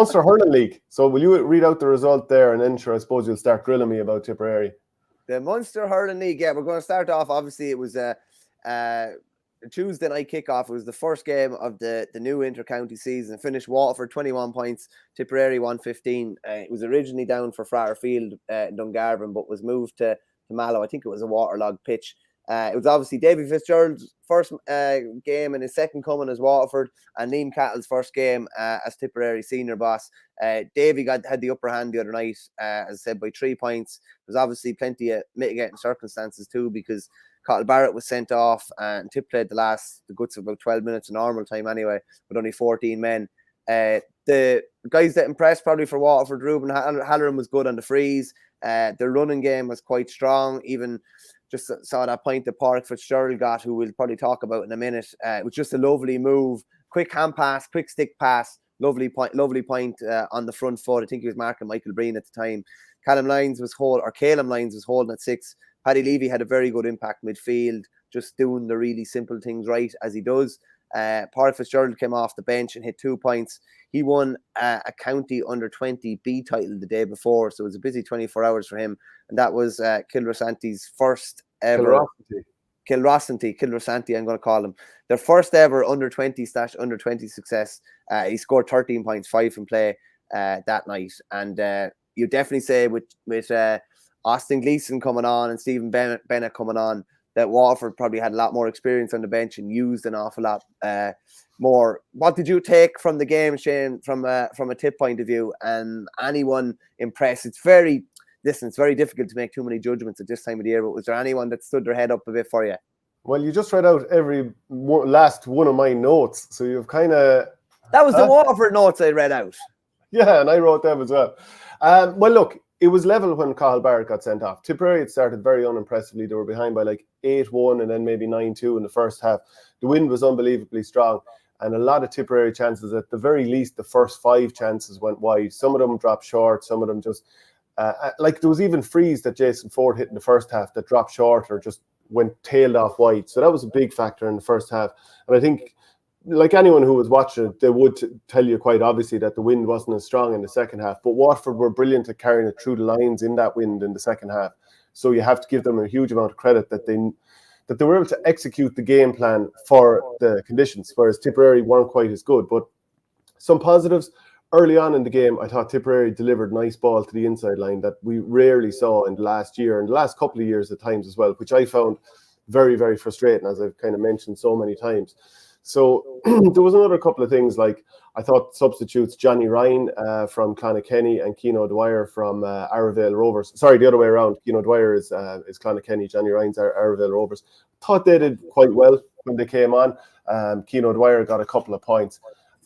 Munster Hurling League. So will you read out the result there, and then sure, I suppose you'll start grilling me about Tipperary. The Munster Hurling League. Yeah, we're going to start off. Obviously, it was a Tuesday night kickoff. It was the first game of the new inter-county season. Finished Waterford 21 points, Tipperary 115. It was originally down for Frater Field in Dungarvan, but was moved to Mallow. I think it was a waterlogged pitch. It was obviously Davy Fitzgerald's first game and his second coming as Waterford, and Liam Cattle's first game as Tipperary senior boss. Davy had the upper hand the other night, as I said, by 3 points. There's obviously plenty of mitigating circumstances too, because Cottle Barrett was sent off and Tip played the guts of about 12 minutes in normal time anyway, with only 14 men. The guys that impressed probably for Waterford, Ruben Halloran was good on the frees. Their running game was quite strong. Even just saw that point that Pádraig Fitzgerald got, who we'll probably talk about in a minute. It was just a lovely move, quick hand pass, quick stick pass, lovely point on the front foot. I think he was marking Michael Breen at the time. Calum Lyons was holding at 6. Paddy Levy had a very good impact midfield, just doing the really simple things right as he does. Pádraig Fitzgerald came off the bench and hit 2 points. He won a county under-20 B title the day before, so it was a busy 24 hours for him. And that was Kilrosanti's first ever... Kilrosanti, I'm going to call him. Their first ever under-20/under-20 success. He scored 13 points, 5 from play that night. And you definitely say with Austin Gleeson coming on and Stephen Bennett coming on, that Waterford probably had a lot more experience on the bench and used an awful lot more. What did you take from the game, Shane, from a Tip point of view? And anyone impressed? It's very difficult to make too many judgments at this time of the year, but was there anyone that stood their head up a bit for you? Well, you just read out every last one of my notes, so you've kind of... That was the Waterford notes I read out. Yeah, and I wrote them as well. Well, look, it was level when Cathal Barrett got sent off. Tipperary had started very unimpressively. They were behind by like 8-1 and then maybe 9-2 in the first half. The wind was unbelievably strong, and a lot of Tipperary chances, at the very least, the first 5 chances went wide. Some of them dropped short, some of them just... like there was even frees that Jason Ford hit in the first half that dropped short or just went tailed off wide. So that was a big factor in the first half. And I think, like anyone who was watching it, they would tell you quite obviously that the wind wasn't as strong in the second half. But Waterford were brilliant at carrying it through the lines in that wind in the second half. So you have to give them a huge amount of credit that they were able to execute the game plan for the conditions, whereas Tipperary weren't quite as good. But some positives. Early on in the game, I thought Tipperary delivered nice ball to the inside line that we rarely saw in the last year and the last couple of years at times as well, which I found very, very frustrating, as I've kind of mentioned so many times. So there was another couple of things, like I thought substitutes Johnny Ryan from Clonakilty and Keano Dwyer from Arravale Rovers. Sorry, the other way around. Keano Dwyer is Clonakilty, Johnny Ryan's Arravale Rovers. Thought they did quite well when they came on. Keano Dwyer got a couple of points.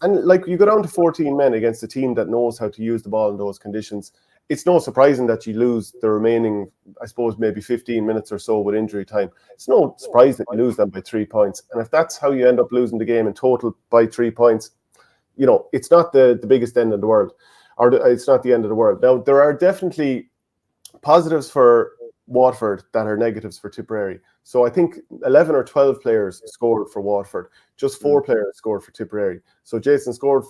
And like you go down to 14 men against a team that knows how to use the ball in those conditions, it's no surprising that you lose the remaining, I suppose, maybe 15 minutes or so with injury time. It's no surprise that you lose them by 3 points. And if that's how you end up losing the game in total by 3 points, you know, it's not the biggest end of the world, or it's not the end of the world. Now, there are definitely positives for Waterford that are negatives for Tipperary. So I think 11 or 12 players scored for Waterford. Just 4 players scored for Tipperary. So Jason scored,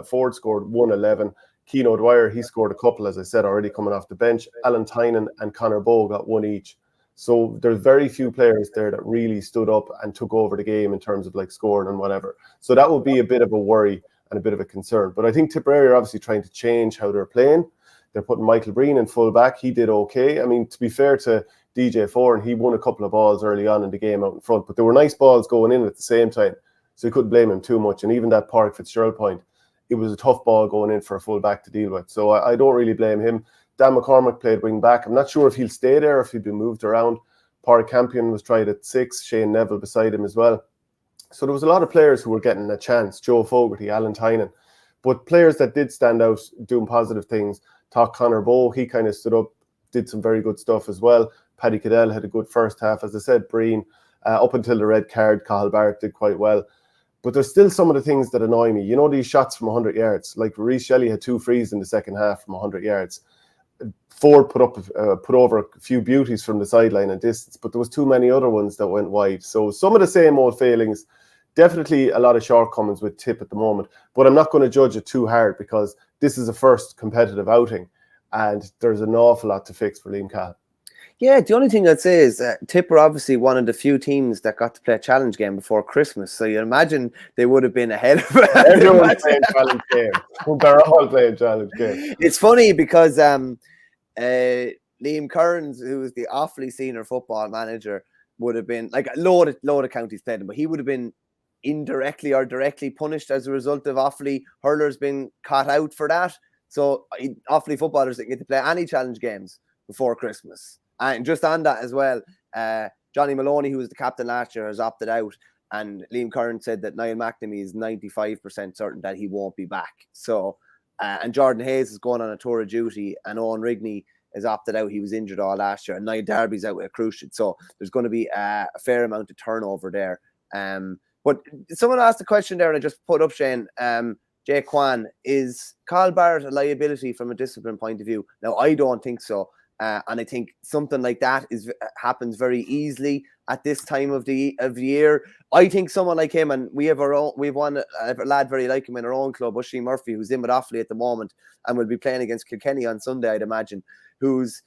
Ford scored 111. Keano Dwyer, he scored a couple, as I said, already coming off the bench. Alan Tynan and Conor Bowe got 1 each. So there's very few players there that really stood up and took over the game in terms of like scoring and whatever. So that would be a bit of a worry and a bit of a concern. But I think Tipperary are obviously trying to change how they're playing. They're putting Michael Breen in full back. He did okay. I mean, to be fair to DJ Foran, he won a couple of balls early on in the game out in front, but there were nice balls going in at the same time, so you couldn't blame him too much. And even that Pádraig Fitzgerald point, it was a tough ball going in for a full back to deal with. So I don't really blame him. Dan McCormick played wing back. I'm not sure if he'll stay there or if he'll be moved around. Pádraig Campion was tried at 6, Shane Neville beside him as well. So there was a lot of players who were getting a chance. Joe Fogarty, Alan Tynan. But players that did stand out doing positive things. Conor Bowe, he kind of stood up, did some very good stuff as well. Paddy Cadell had a good first half. As I said, Breen, up until the red card, Cathal Barrett did quite well. But there's still some of the things that annoy me. You know, these shots from 100 yards. Like Reece Shelley had 2 frees in the second half from 100 yards. Ford put over a few beauties from the sideline and distance, but there was too many other ones that went wide. So some of the same old failings. Definitely a lot of shortcomings with Tip at the moment, but I'm not going to judge it too hard because this is a first competitive outing, and there's an awful lot to fix for Liam Cahill. Yeah, the only thing I'd say is Tip were obviously one of the few teams that got to play a challenge game before Christmas. So you imagine they would have been ahead of Everyone's playing challenge games. They're all playing challenge games. It's funny because Liam Kearns, who was the Offaly senior football manager, would have been like a load of counties played him, but he would have been indirectly or directly punished as a result of Offaly hurlers being caught out for that. So Offaly footballers didn't get to play any challenge games before Christmas. And just on that as well, Johnny Maloney, who was the captain last year, has opted out. And Liam Curran said that Niall McNamee is 95% certain that he won't be back. So, and Jordan Hayes is going on a tour of duty, and Owen Rigney has opted out. He was injured all last year. And Niall Darby's out with a cruciate. So there's going to be a fair amount of turnover there. But someone asked a question there, and I just put up, Shane. Jay Kwan, is Carl Barrett a liability from a discipline point of view? Now, I don't think so. And I think something like that happens very easily at this time of the year. I think someone like him, and we've one a lad very like him in our own club, Oisin Murphy, who's in with Offaly at the moment and will be playing against Kilkenny on Sunday, I'd imagine, who's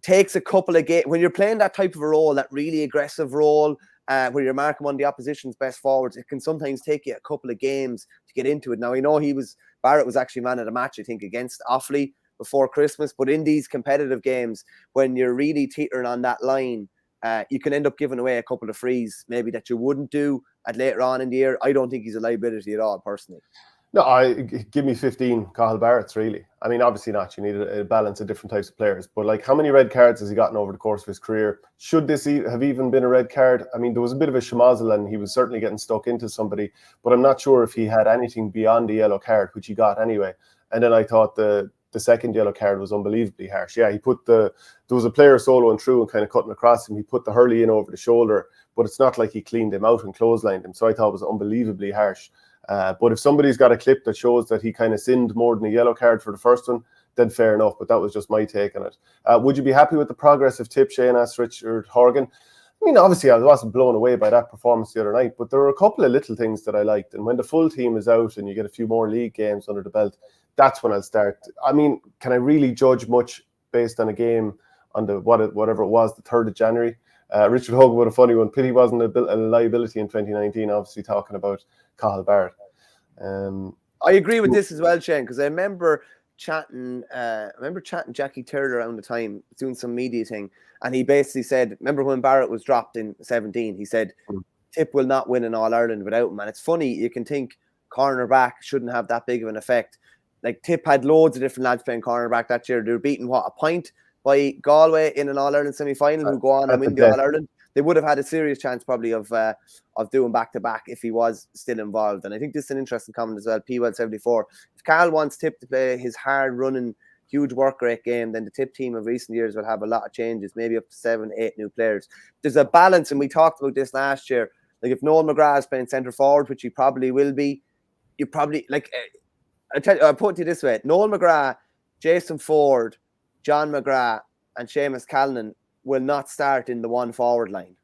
takes a couple of games when you're playing that type of a role, that really aggressive role, where you're marking one of the opposition's best forwards. It can sometimes take you a couple of games to get into it. Now, I know Barrett was actually man of the match, I think, against Offaly before Christmas, but in these competitive games, when you're really teetering on that line, you can end up giving away a couple of frees maybe that you wouldn't do at later on in the year. I don't think he's a liability at all, personally. No, give me 15 Cahill Barretts, really. I mean, obviously not. You need a balance of different types of players. But like, how many red cards has he gotten over the course of his career? Should this have even been a red card? I mean, there was a bit of a schmozzle and he was certainly getting stuck into somebody, but I'm not sure if he had anything beyond the yellow card, which he got anyway. And then I thought the second yellow card was unbelievably harsh. Yeah, there was a player soloing through and kind of cutting across him. He put the hurley in over the shoulder, but it's not like he cleaned him out and clotheslined him. So I thought it was unbelievably harsh. But if somebody's got a clip that shows that he kind of sinned more than a yellow card for the first one, then fair enough. But that was just my take on it. Would you be happy with the progress of Tip, Shane, asked Richard Horgan? I mean, obviously, I wasn't blown away by that performance the other night, but there were a couple of little things that I liked. And when the full team is out and you get a few more league games under the belt, that's when I'll start. I mean, can I really judge much based on a game on whatever it was, the 3rd of January? Richard Hogan with a funny one. Pity wasn't a liability in 2019, obviously talking about Cahill Barrett. I agree with this as well, Shane, because I remember chatting Jackie Taylor around the time, doing some media thing, and he basically said, remember when Barrett was dropped in 17, he said, Tip will not win an All-Ireland without him. And it's funny, you can think cornerback shouldn't have that big of an effect. Like, Tip had loads of different lads playing cornerback that year. They were beaten, a point by Galway in an All-Ireland semi-final, who go on and win the All-Ireland. They would have had a serious chance probably of doing back-to-back if he was still involved. And I think this is an interesting comment as well, P-Well74. If Carl wants Tip to play his hard-running, huge work rate game, then the Tip team of recent years will have a lot of changes, maybe up to 7, 8 new players. There's a balance, and we talked about this last year. Like, if Noel McGrath is playing centre forward, which he probably will be, you probably, like... I'll put it this way. Noel McGrath, Jason Ford, John McGrath, and Seamus Callinan will not start in the one forward line.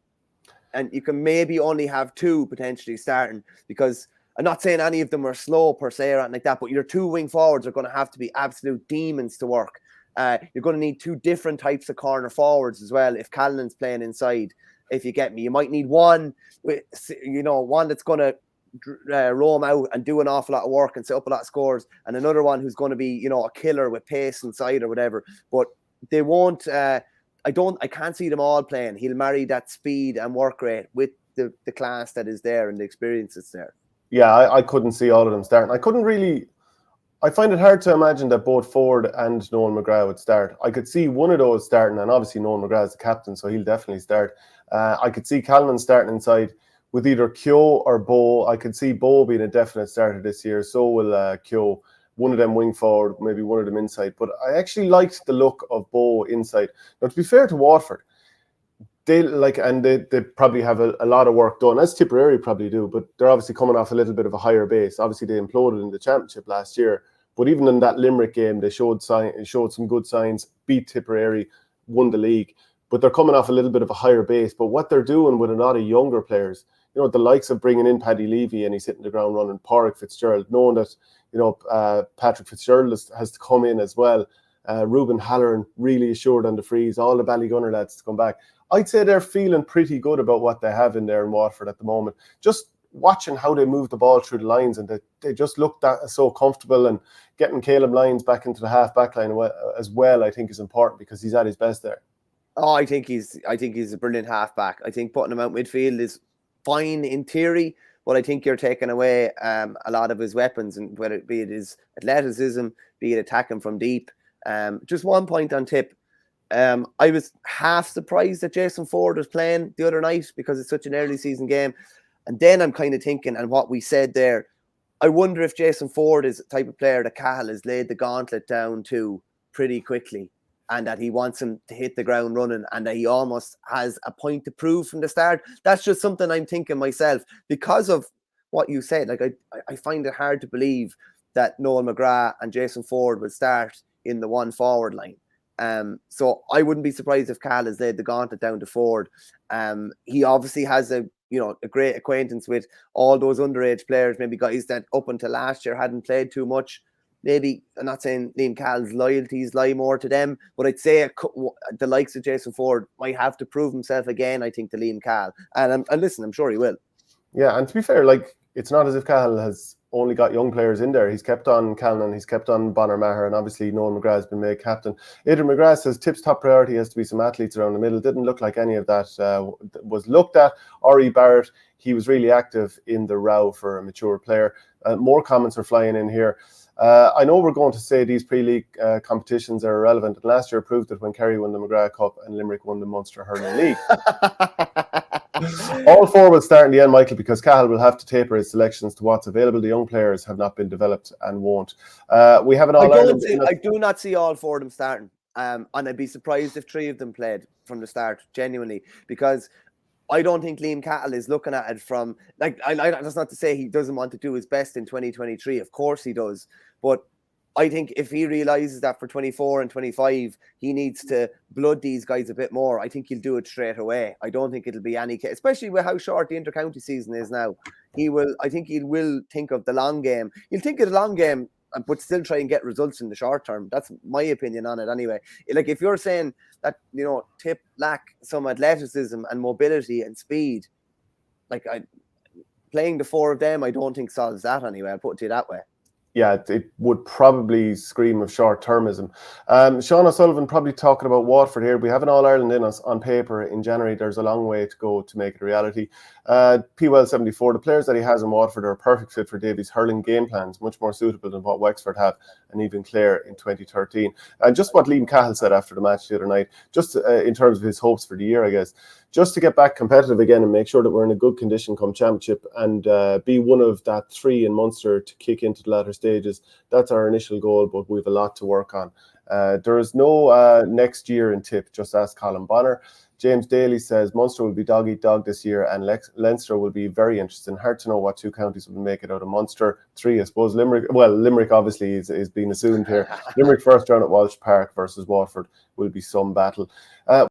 And you can maybe only have 2 potentially starting, because I'm not saying any of them are slow per se or anything like that, but your 2 wing forwards are going to have to be absolute demons to work. You're going to need 2 different types of corner forwards as well if Callinan's playing inside, if you get me. You might need one that's going to roam out and do an awful lot of work and set up a lot of scores, and another one who's going to be, a killer with pace inside or whatever. But they won't. I can't see them all playing. He'll marry that speed and work rate with the class that is there and the experience that's there. Yeah, I couldn't see all of them starting. I find it hard to imagine that both Ford and Noel McGrath would start. I could see one of those starting, and obviously Noel McGrath is the captain, so he'll definitely start. I could see Callinan starting inside with either Keogh or Bow. I could see Bow being a definite starter this year. So will Keogh. One of them wing forward, maybe one of them inside. But I actually liked the look of Bow inside. Now, to be fair to Waterford, they probably have a lot of work done, as Tipperary probably do, but they're obviously coming off a little bit of a higher base. Obviously, they imploded in the championship last year, but even in that Limerick game, they showed some good signs, beat Tipperary, won the league. But they're coming off a little bit of a higher base. But what they're doing with a lot of younger players, you know, the likes of bringing in Paddy Levy and he's hitting the ground running, Pádraig Fitzgerald, knowing that, you know, Patrick Fitzgerald has to come in as well. Ruben Halloran really assured on the frees, all the Ballygunner lads to come back. I'd say they're feeling pretty good about what they have in there in Waterford at the moment. Just watching how they move the ball through the lines, and they just look so comfortable, and getting Caleb Lyons back into the half-back line as well, I think is important because he's at his best there. Oh, I think he's a brilliant half-back. I think putting him out midfield is fine in theory, but I think you're taking away a lot of his weapons, and whether it be his athleticism, be it attacking from deep. Just 1 point on Tip. I was half surprised that Jason Ford was playing the other night because it's such an early season game. And then I'm kind of thinking, and what we said there, I wonder if Jason Ford is the type of player that Cahill has laid the gauntlet down to pretty quickly, and that he wants him to hit the ground running, and that he almost has a point to prove from the start. That's just something I'm thinking myself because of what you said. Like I find it hard to believe that Noel McGrath and Jason Ford will start in the one forward line. So I wouldn't be surprised if Cahill has laid the gauntlet down to Ford. He obviously has a great acquaintance with all those underage players, maybe guys that up until last year hadn't played too much. Maybe, I'm not saying Liam Cahill's loyalties lie more to them, but I'd say the likes of Jason Ford might have to prove himself again, I think, to Liam Cahill. And listen, I'm sure he will. Yeah, and to be fair, like, it's not as if Cahill has only got young players in there. He's kept on Callan, he's kept on Bonner Maher, and obviously Noel McGrath has been made captain. Adrian McGrath says Tip's top priority has to be some athletes around the middle. Didn't look like any of that was looked at. Ori Barrett, he was really active in the row for a mature player. More comments are flying in here. I know we're going to say these pre-league competitions are irrelevant, and last year proved it when Kerry won the McGrath Cup and Limerick won the Munster Hurling League. All four will start in the end, Michael, because Cahill will have to taper his selections to what's available. The young players have not been developed and won't. We have an All-Ireland. I do not see all four of them starting. And I'd be surprised if three of them played from the start, genuinely, because I don't think Liam Cahill is looking at it from, like, that's not to say he doesn't want to do his best in 2023. Of course he does. But I think if he realises that for 24 and 25, he needs to blood these guys a bit more, I think he'll do it straight away. I don't think it'll be any, especially with how short the inter-county season is now. I think he will think of the long game. He'll think of the long game, but still try and get results in the short term. That's my opinion on it anyway. Like, if you're saying that, Tip lack some athleticism and mobility and speed, like, playing the four of them, I don't think solves that anyway. I'll put it to you that way. Yeah, it would probably scream of short-termism. Sean O'Sullivan probably talking about Waterford here. We have an All-Ireland in us on paper in January. There's a long way to go to make it a reality. PWell74, the players that he has in Waterford are a perfect fit for Davies' hurling game plans, much more suitable than what Wexford have and even Clare in 2013. And just what Liam Cahill said after the match the other night, just in terms of his hopes for the year, I guess, just to get back competitive again and make sure that we're in a good condition come championship and be one of that three in Munster to kick into the latter stages. That's our initial goal, but we have a lot to work on. There is no next year in Tip, just ask Colin Bonner. James Daly says Munster will be dog-eat-dog this year and Leinster will be very interesting. Hard to know what two counties will make it out of Munster. Three, I suppose. Limerick obviously is being assumed here. Limerick first round at Walsh Park versus Waterford will be some battle.